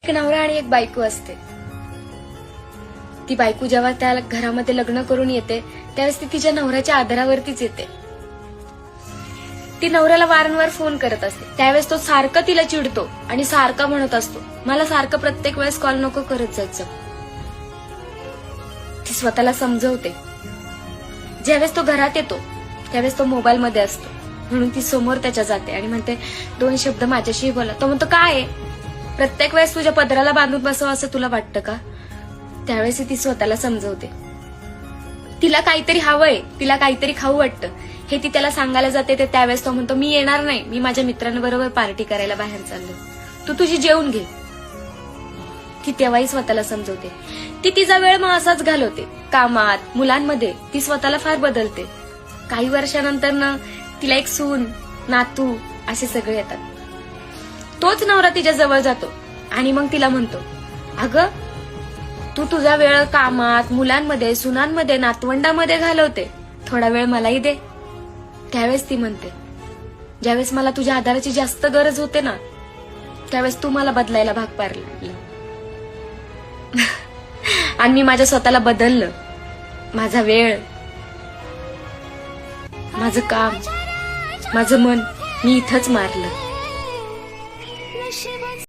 एक नवरा आणि एक बायको असते. ती बायको जेव्हा त्या घरामध्ये लग्न करून येते त्यावेळेस ती तिच्या नवऱ्याच्या आधारावरतीच येते. ती नवऱ्याला वारंवार फोन करत असते. त्यावेळेस तो सारखं तिला चिडतो आणि सारखं म्हणत असतो, मला सारखं प्रत्येक वेळेस कॉल नको करत जायचं. ती स्वतःला समजवते. ज्यावेळेस तो घरात येतो त्यावेळेस तो मोबाईल मध्ये असतो, म्हणून ती समोर त्याच्या जाते आणि म्हणते, 2 शब्द माझ्याशी बोला. तो म्हणतो, काय प्रत्येक वेळेस तुझ्या पदराला बांधून बसावं असं तुला वाटतं का? त्यावेळेस ती स्वतःला समजवते. तिला काहीतरी हवंय, तिला काहीतरी खाऊ वाटतं हे ती त्याला सांगायला जाते. ते त्यावेळेस तो म्हणतो, मी येणार नाही, मी माझ्या मित्रांबरोबर पार्टी करायला बाहेर चाललो, तू तुझी जेवून घे. ती तेव्हाही स्वतःला समजवते. ती तिचा वेळ मग असाच घालवते, कामात, मुलांमध्ये. ती स्वतःला फार बदलते. काही वर्षानंतर ना तिला एक सून, नातू असे सगळे येतात. तोच नवरा तिच्या जवळ जातो आणि मग तिला म्हणतो, अगं तू तुझा वेळ कामात, मुलांमध्ये, सुनांमध्ये, नातवंडामध्ये घालवते, थोडा वेळ मलाही दे. त्यावेळेस ती म्हणते, ज्यावेळेस मला तुझ्या आधाराची जास्त गरज होते ना त्यावेळेस तू मला बदलायला भाग पाडलं. आणि मी माझ्या स्वतःला बदललं. माझा वेळ, माझं काम, माझं मन मी इथंच मारलं.